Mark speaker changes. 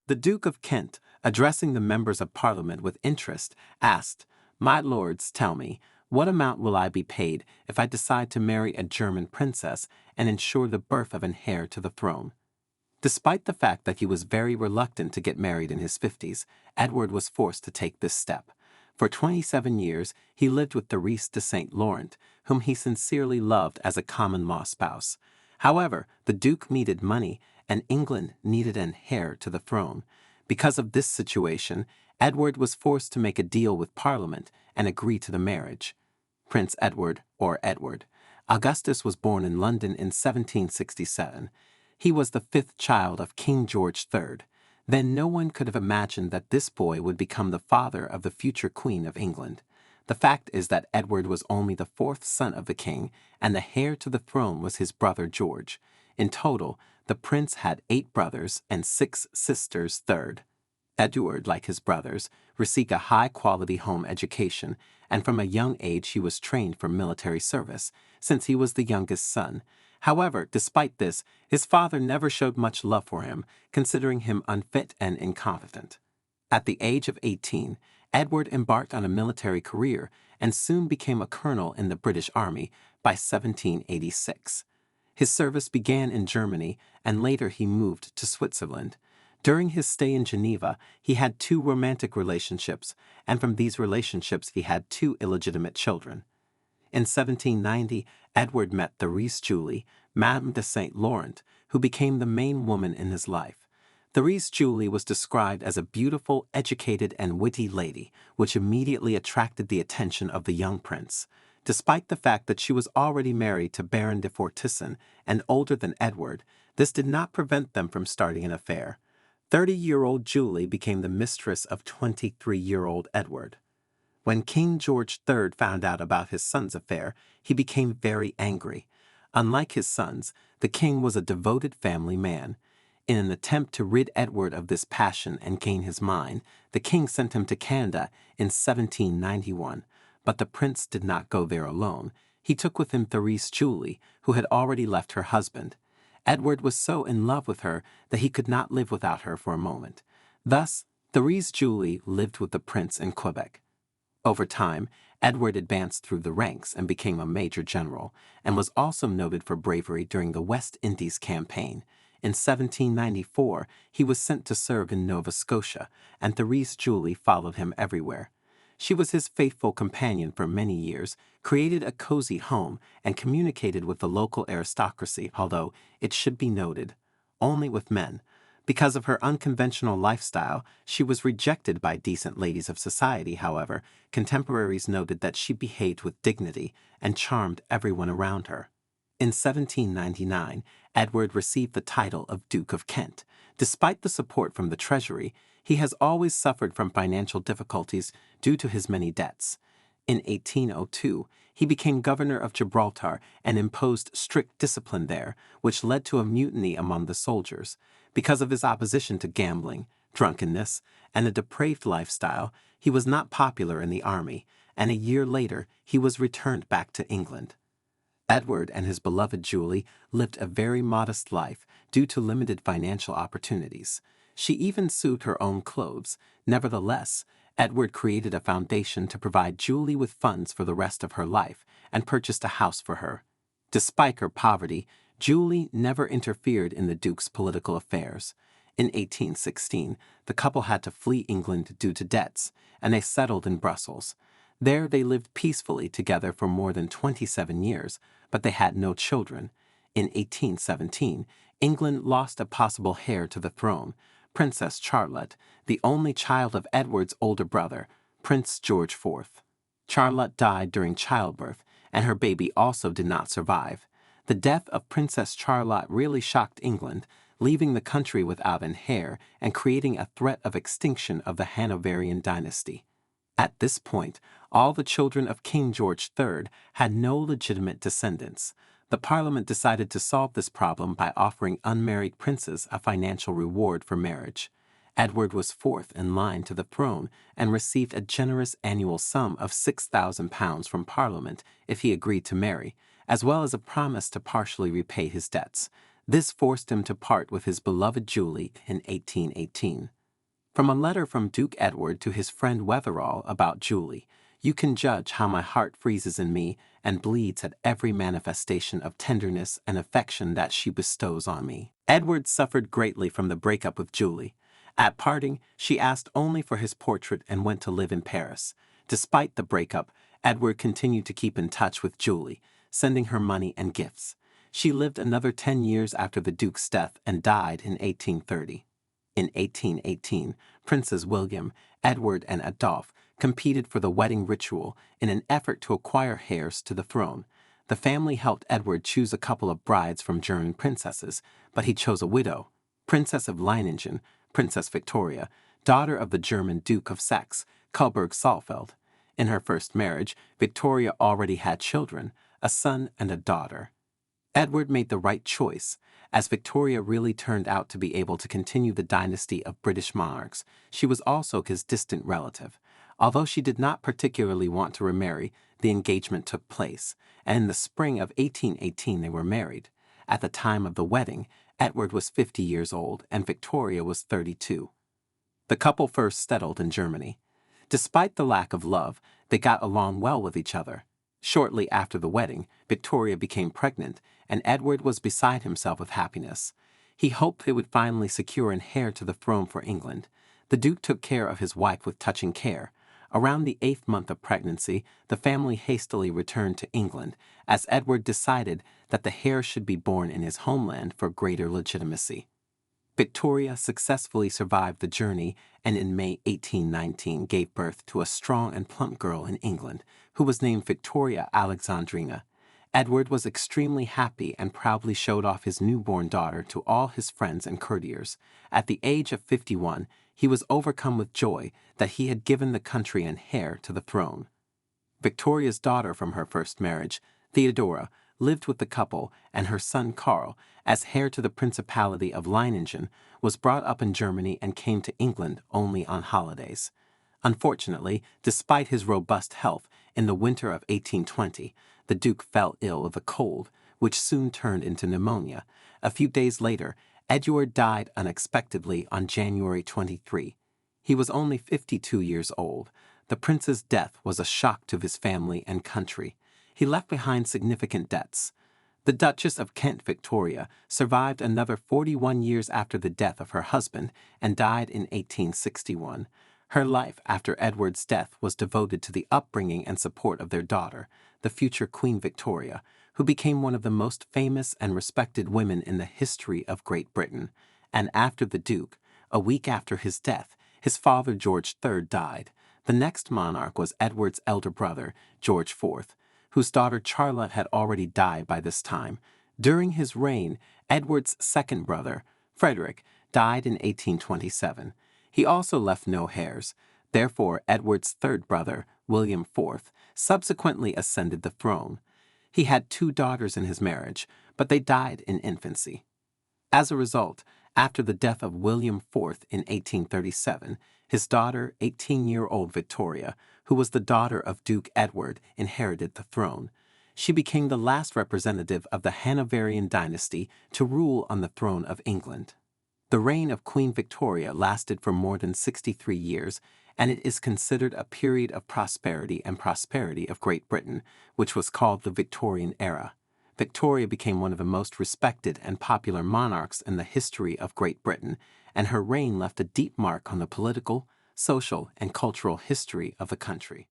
Speaker 1: The Duke of Kent, addressing the members of Parliament with interest, asked, "My lords, tell me, what amount will I be paid if I decide to marry a German princess and ensure the birth of an heir to the throne?" Despite the fact that he was very reluctant to get married in his 50s, Edward was forced to take this step. For 27 years, he lived with Therese de St. Laurent, whom he sincerely loved as a common-law spouse. However, the Duke needed money, and England needed an heir to the throne. Because of this situation, Edward was forced to make a deal with Parliament and agree to the marriage. Prince Edward, or Edward. Augustus was born in London in 1767. He was the fifth child of King George III. Then no one could have imagined that this boy would become the father of the future Queen of England. The fact is that Edward was only the fourth son of the king, and the heir to the throne was his brother George. In total, the prince had 8 brothers and 6 sisters. Edward, like his brothers, received a high-quality home education, and from a young age he was trained for military service, since he was the youngest son. However, despite this, his father never showed much love for him, considering him unfit and incompetent. At the age of 18, Edward embarked on a military career and soon became a colonel in the British Army by 1786. His service began in Germany, and later he moved to Switzerland. During his stay in Geneva, he had 2 romantic relationships, and from these relationships he had 2 illegitimate children. In 1790, Edward met Therese Julie, Madame de St. Laurent, who became the main woman in his life. Therese Julie was described as a beautiful, educated, and witty lady, which immediately attracted the attention of the young prince. Despite the fact that she was already married to Baron de Fortescue and older than Edward, this did not prevent them from starting an affair. 30-year-old Julie became the mistress of 23-year-old Edward. When King George III found out about his son's affair, he became very angry. Unlike his sons, the king was a devoted family man. In an attempt to rid Edward of this passion and gain his mind, the king sent him to Canada in 1791. But the prince did not go there alone. He took with him Therese Julie, who had already left her husband. Edward was so in love with her that he could not live without her for a moment. Thus, Therese Julie lived with the prince in Quebec. Over time, Edward advanced through the ranks and became a major general, and was also noted for bravery during the West Indies campaign. In 1794, he was sent to serve in Nova Scotia, and Therese Julie followed him everywhere. She was his faithful companion for many years, created a cozy home, and communicated with the local aristocracy, although, it should be noted, only with men. Because of her unconventional lifestyle, she was rejected by decent ladies of society. However, contemporaries noted that she behaved with dignity and charmed everyone around her. In 1799, Edward received the title of Duke of Kent. Despite the support from the treasury, he has always suffered from financial difficulties due to his many debts. In 1802, he became governor of Gibraltar and imposed strict discipline there, which led to a mutiny among the soldiers. Because of his opposition to gambling, drunkenness, and a depraved lifestyle, he was not popular in the army, and a year later he was returned back to England. Edward and his beloved Julie lived a very modest life due to limited financial opportunities. She even sewed her own clothes. Nevertheless, Edward created a foundation to provide Julie with funds for the rest of her life and purchased a house for her. Despite her poverty, Julie never interfered in the Duke's political affairs. In 1816, the couple had to flee England due to debts, and they settled in Brussels. There they lived peacefully together for more than 27 years, but they had no children. In 1817, England lost a possible heir to the throne, Princess Charlotte, the only child of Edward's older brother, Prince George IV. Charlotte died during childbirth, and her baby also did not survive. The death of Princess Charlotte really shocked England, leaving the country without an heir and creating a threat of extinction of the Hanoverian dynasty. At this point, all the children of King George III had no legitimate descendants. The Parliament decided to solve this problem by offering unmarried princes a financial reward for marriage. Edward was fourth in line to the throne and received a generous annual sum of £6,000 from Parliament if he agreed to marry, as well as a promise to partially repay his debts. This forced him to part with his beloved Julie in 1818. From a letter from Duke Edward to his friend Wetherall about Julie, you can judge how my heart freezes in me and bleeds at every manifestation of tenderness and affection that she bestows on me. Edward suffered greatly from the breakup with Julie. At parting, she asked only for his portrait and went to live in Paris. Despite the breakup, Edward continued to keep in touch with Julie, sending her money and gifts. She lived another 10 years after the Duke's death and died in 1830. In 1818, Princes William, Edward, and Adolphe competed for the wedding ritual in an effort to acquire heirs to the throne. The family helped Edward choose a couple of brides from German princesses, but he chose a widow, Princess of Leiningen, Princess Victoria, daughter of the German Duke of Saxe, Coburg-Saalfeld. In her first marriage, Victoria already had children, a son and a daughter. Edward made the right choice, as Victoria really turned out to be able to continue the dynasty of British monarchs. She was also his distant relative. Although she did not particularly want to remarry, the engagement took place, and in the spring of 1818 they were married. At the time of the wedding, Edward was 50 years old and Victoria was 32. The couple first settled in Germany. Despite the lack of love, they got along well with each other. Shortly after the wedding, Victoria became pregnant, and Edward was beside himself with happiness. He hoped they would finally secure an heir to the throne for England. The Duke took care of his wife with touching care. Around the 8th month of pregnancy, the family hastily returned to England, as Edward decided that the heir should be born in his homeland for greater legitimacy. Victoria successfully survived the journey and in May 1819 gave birth to a strong and plump girl in England, who was named Victoria Alexandrina. Edward was extremely happy and proudly showed off his newborn daughter to all his friends and courtiers. At the age of 51, he was overcome with joy that he had given the country an heir to the throne. Victoria's daughter from her first marriage, Theodora, lived with the couple, and her son Karl, as heir to the Principality of Leiningen, was brought up in Germany and came to England only on holidays. Unfortunately, despite his robust health, in the winter of 1820, the Duke fell ill of a cold, which soon turned into pneumonia. A few days later, Edward died unexpectedly on January 23. He was only 52 years old. The prince's death was a shock to his family and country. He left behind significant debts. The Duchess of Kent Victoria survived another 41 years after the death of her husband and died in 1861. Her life after Edward's death was devoted to the upbringing and support of their daughter, the future Queen Victoria, who became one of the most famous and respected women in the history of Great Britain. And after the Duke, a week after his death, his father George III died. The next monarch was Edward's elder brother, George IV, whose daughter Charlotte had already died by this time. During his reign, Edward's second brother, Frederick, died in 1827. He also left no heirs. Therefore, Edward's third brother, William IV, subsequently ascended the throne. He had 2 daughters in his marriage, but they died in infancy. As a result, after the death of William IV in 1837, his daughter, 18-year-old Victoria, who was the daughter of Duke Edward, inherited the throne. She became the last representative of the Hanoverian dynasty to rule on the throne of England. The reign of Queen Victoria lasted for more than 63 years, and it is considered a period of prosperity of Great Britain, which was called the Victorian era. Victoria became one of the most respected and popular monarchs in the history of Great Britain, and her reign left a deep mark on the political, social, and cultural history of the country.